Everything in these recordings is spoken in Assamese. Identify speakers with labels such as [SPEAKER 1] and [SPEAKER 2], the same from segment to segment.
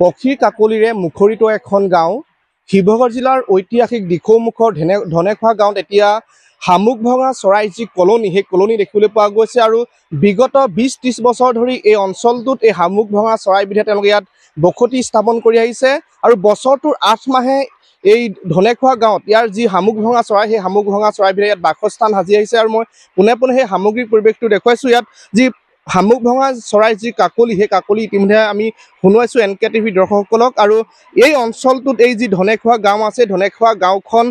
[SPEAKER 1] পক্ষীৰ কাকলিৰে মুখৰিত এখন গাঁও শিৱসাগৰ জিলাৰ ঐতিহাসিক দিখৌমুখৰ ধনেখোৱা গাঁৱত এতিয়া শামুক ভঙা চৰাই যি কলনী সেই কলনী দেখিবলৈ পোৱা গৈছে আৰু বিগত ২০-৩০ বছৰ ধৰি এই অঞ্চলটোত এই শামুক ভঙা চৰাইবিধে তেওঁলোকে ইয়াত বসতি স্থাপন কৰি আহিছে আৰু বছৰটোৰ ৮ মাহে এই ধনেখোৱা গাঁৱত ইয়াৰ যি শামুক ভঙা চৰাই সেই শামুক ভঙা চৰাইবিধে ইয়াত বাসস্থান সাজি আহিছে আৰু মই পোনে পোনে সেই সামগ্ৰিক পৰিৱেশটো দেখুৱাইছোঁ। ইয়াত যি শামুক ভঙা চৰাই যি কাকলি সেই কাকলি ইতিমধ্যে আমি শুনুৱাইছোঁ NK TV দৰ্শকসকলক আৰু এই অঞ্চলটোত এই যি ধনেখোৱা গাঁও আছে ধনেখোৱা গাঁওখন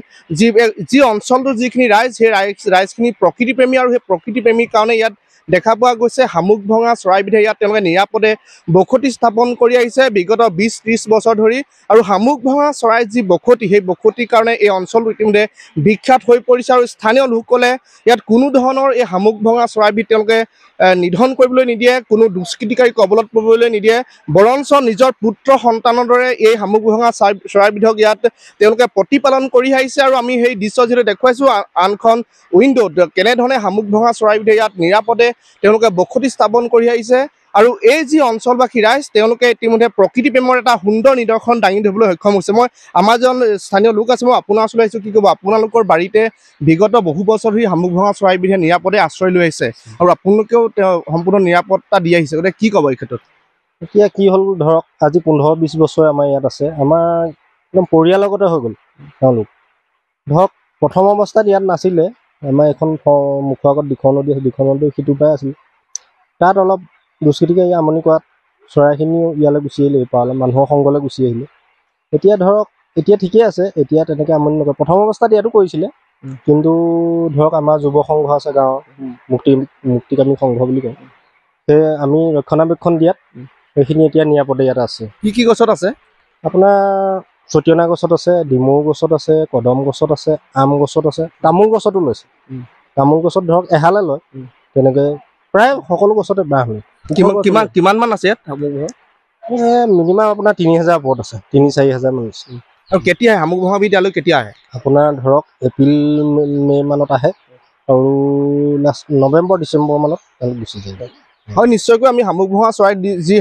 [SPEAKER 1] যি অঞ্চলটোৰ যিখিনি ৰাইজ সেই ৰাইজখিনি প্ৰকৃতিপ্ৰেমী আৰু সেই প্ৰকৃতিপ্ৰেমীৰ কাৰণে ইয়াত দেখা পোৱা গৈছে শামুক ভঙা চৰাইবিধে ইয়াত তেওঁলোকে নিৰাপদে বসতি স্থাপন কৰি আহিছে বিগত ২০-৩০ বছৰ ধৰি আৰু শামুক ভঙা চৰাই যি বসতি সেই বসতিৰ কাৰণে এই অঞ্চলটো ইতিমধ্যে বিখ্যাত হৈ পৰিছে আৰু স্থানীয় লোকসকলে ইয়াত কোনো ধৰণৰ এই শামুক ভঙা চৰাইবিধ তেওঁলোকে নিধন কৰিবলৈ নিদিয়ে, কোনো দুষ্কৃতিকাৰী কবলত পৰিবলৈ নিদিয়ে, বৰঞ্চ নিজৰ পুত্ৰ সন্তানৰ দৰে এই শামুক ভঙা চৰাইবিধক ইয়াত তেওঁলোকে প্ৰতিপালন কৰি আহিছে আৰু আমি সেই দৃশ্য যিটো দেখুৱাইছোঁ আনখন উইণ্ডোত কেনেধৰণে শামুক ভঙা চৰাইবিধে ইয়াত নিৰাপদে তেওঁলোকে বসতি স্থাপন কৰি আহিছে আৰু এই যি অঞ্চলবাসী ৰাইজ তেওঁলোকে ইতিমধ্যে প্ৰকৃতিপ্ৰেমৰ এটা সুন্দৰ নিদৰ্শন দাঙি ধৰিবলৈ সক্ষম হৈছে। মই আমাৰ এজন স্থানীয় লোক আছে, মই আপোনাৰ ওচৰলৈ আহিছোঁ, কি ক'ব আপোনালোকৰ বাৰীতে বিগত বহু বছৰ ধৰি শামুক ভঙা চৰাইবিধে নিৰাপদে আশ্ৰয় লৈ আহিছে আৰু আপোনালোকেও সম্পূৰ্ণ নিৰাপত্তা দি আহিছে, গতিকে কি ক'ব এই ক্ষেত্ৰত?
[SPEAKER 2] এতিয়া কি হ'ল ধৰক আজি 15-20 বছৰ আমাৰ ইয়াত আছে, আমাৰ একদম পৰিয়ালৰ লগতে হৈ গ'ল। তেওঁলোক ধৰক প্ৰথম অৱস্থাত ইয়াত নাছিলে, আমাৰ এখন মুখৰ আগত দিখৌ নদী আছে, দিখৌ নদী সিটো পাই আছিল, তাত অলপ দুষ্কৃতিকাৰী আমনি কৰাত চৰাইখিনিও ইয়ালৈ গুচি আহিলে, পাৰলৈ মানুহৰ সংগলৈ গুচি আহিলে। এতিয়া ধৰক এতিয়া ঠিকেই আছে, এতিয়া তেনেকৈ আমনি নকৰে। প্ৰথম অৱস্থাত ইয়াতো কৰিছিলে, কিন্তু ধৰক আমাৰ যুৱ সংঘ আছে গাঁৱৰ মুক্তিকামী সংঘ বুলি কয়, সেয়ে আমি ৰক্ষণাবেক্ষণ দিয়াত সেইখিনি এতিয়া নিৰাপদে ইয়াত আছে।
[SPEAKER 1] কি গছত আছে?
[SPEAKER 2] আপোনাৰ চটিয়না গছত আছে, ডিমৌ গছত আছে, কদম গছত আছে, আম গছত আছে, তামোল গছতো লৈছে। তামোল গছত ধৰক এহালে লয়, তেনেকৈ প্ৰায় সকলো গছতে বাঁহ হয়।
[SPEAKER 1] কিমান মান আছে ইয়াত?
[SPEAKER 2] মিনিমাম আপোনাৰ 3000 ওপৰত আছে, 3-4 হাজাৰ মান আছে।
[SPEAKER 1] আৰু কেতিয়া আহে শামুক ভঙাবিধ ইয়ালৈ কেতিয়া আহে?
[SPEAKER 2] আপোনাৰ ধৰক এপ্ৰিল-মে মানত আহে আৰু লাষ্ট নৱেম্বৰ-ডিচেম্বৰ মানত তেওঁলোক গুচি যায়।
[SPEAKER 1] হয়, নিশ্চয়কৈ আমি শামুক ভঙা চৰাই যি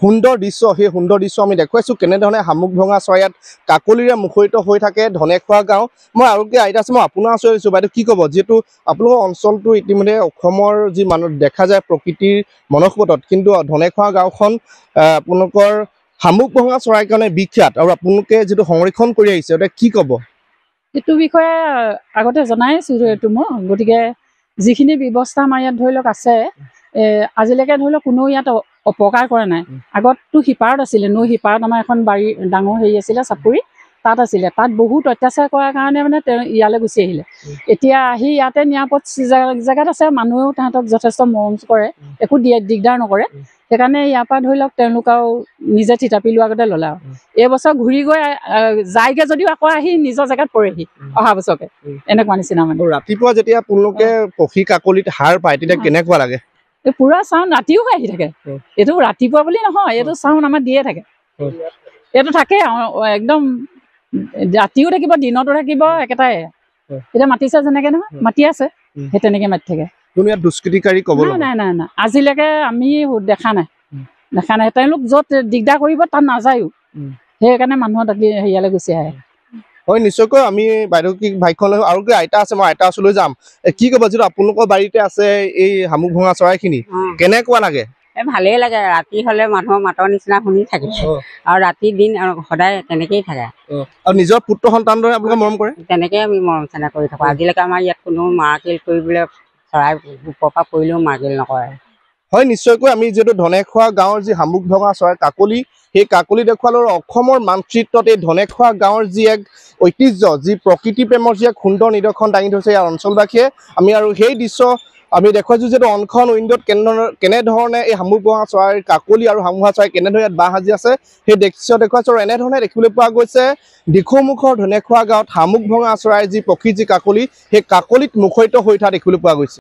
[SPEAKER 1] সুন্দৰ দৃশ্য সেই সুন্দৰ দৃশ্য আমি দেখুৱাইছোঁ কেনেধৰণে শামুক ভঙা চৰাই ইয়াত কাকলিৰে মুখৰিত হৈ থাকে ধনেখোৱা গাঁও। মই আৰু কি আইতা আছে, মই আপোনাৰ ওচৰত আহিছোঁ, বাইদেউ কি ক'ব? যিহেতু আপোনালোকৰ অঞ্চলটো ইতিমধ্যে অসমৰ যি মানুহ দেখা যায় প্ৰকৃতিৰ মনস্পটত, কিন্তু ধনেখোৱা গাঁওখন আপোনালোকৰ শামুক ভঙা চৰাইৰ কাৰণে বিখ্যাত আৰু আপোনালোকে যিটো সংৰক্ষণ কৰি আহিছে এতিয়া কি ক'ব?
[SPEAKER 3] এইটো বিষয়ে আগতে জনাই আছোঁ এইটো মই, গতিকে যিখিনি ব্যৱস্থা আমাৰ ইয়াত ধৰি লওক আছে আজিলৈকে ধৰি লওক কোনো ইয়াত অপকাৰ কৰা নাই। আগততো সিপাৰত আছিলে, নৈ সিপাৰত আমাৰ এখন বাৰী ডাঙৰ হেৰি আছিলে চাপৰি, তাত আছিলে, তাত বহুত অত্যাচাৰ কৰাৰ কাৰণে মানে তেওঁ ইয়ালৈ গুচি আহিলে। এতিয়া আহি ইয়াতে নিৰাপদ জেগাত আছে, মানুহেও তাহাঁতক যথেষ্ট মৰম কৰে, একো দিগদাৰ নকৰে, সেইকাৰণে ইয়াৰ পৰা ধৰি লওক তেওঁলোক আৰু নিজে থিতাপি লোৱাৰ আগতে ল'লে আৰু এইবছৰ ঘূৰি গৈ যায়গৈ যদিও আকৌ আহি নিজৰ জেগাত পৰেহি অহা বছৰকে, এনেকুৱা নিচিনা মানে।
[SPEAKER 1] ৰাতিপুৱা যেতিয়া আপোনালোকে পক্ষী কাকলিত হাৰ পায় তেতিয়া কেনেকুৱা লাগে?
[SPEAKER 3] পুৰা চাউণ্ড ৰাতিও আহি থাকে, এইটো ৰাতিপুৱা বুলি নহয়, এইটো চাউণ্ড আমাৰ দিয়ে থাকে, এইটো থাকে একদম ৰাতিও থাকিব দিনতো থাকিব, একেটাই। এতিয়া মাতিছে যেনেকে নহয় মাতি আছে, সেই তেনেকে মাতি থাকে।
[SPEAKER 1] কোনো ইয়াত দুষ্কৃতিকাৰী ক'ব
[SPEAKER 3] নাই, আজিলৈকে আমি দেখা নাই। তেওঁলোক য'ত দিগদাৰ কৰিব তাত নাযায়ও, সেইকাৰণে মানুহৰ তাত হেৰিয়ালৈ গুচি আহে।
[SPEAKER 1] হয়, নিশ্চয়কৈ আমি বাইদেউ কি বাইকখন লৈ আৰু কি আইতা আছে, মই আইতা ওচৰলৈ যাম। কি ক'ব যিটো আপোনালোকৰ বাৰীতে আছে এই শামুক ভঙা চৰাইখিনি, কেনেকুৱা লাগে?
[SPEAKER 4] ভালেই লাগে, ৰাতি হ'লে মানুহৰ মাতৰ নিচিনা শুনি থাকে আৰু ৰাতি দিন সদায় তেনেকেই থাকে।
[SPEAKER 1] আৰু নিজৰ পুত্ৰ সন্তান দৰে আপোনালোকে মৰম কৰে?
[SPEAKER 4] তেনেকেই আমি মৰম চেনেহ কৰি থাকোঁ। আজিলৈকে আমাৰ ইয়াত কোনো মাৰকিল কৰিবলৈ চৰাই ওপৰৰ পৰা পৰিলেও মাৰকিল নকৰে।
[SPEAKER 1] হয়, নিশ্চয়কৈ আমি যিহেতু ধনেখোৱা গাঁৱৰ যি শামুক ভঙা চৰাই কাকলি, সেই কাকলি দেখুৱালোঁ অসমৰ মানচিত্ৰত এই ধনেখোৱা গাঁৱৰ যি এক ঐতিহ্য, যি প্ৰকৃতিপ্ৰেমৰ যি এক সুন্দৰ নিদৰ্শন দাঙি ধৰিছে ইয়াৰ অঞ্চলবাসীয়ে। আমি আৰু সেই দৃশ্য আমি দেখুৱাইছোঁ যিহেতু অনখন উইণ্ডোত কেনেধৰণে এই শামুক ভঙা চৰাইৰ কাকলি আৰু শামুক ভঙা চৰাই কেনেদৰে ইয়াত বাঁহ সাজি আছে সেই দৃশ্য দেখুৱাইছোঁ আৰু এনেধৰণে দেখিবলৈ পোৱা গৈছে দিখৌমুখৰ ধনেখোৱা গাঁৱত শামুক ভঙা চৰাইৰ যি পক্ষী যি কাকলি, সেই কাকলিত মুখৰিত হৈ থকা দেখিবলৈ পোৱা গৈছে।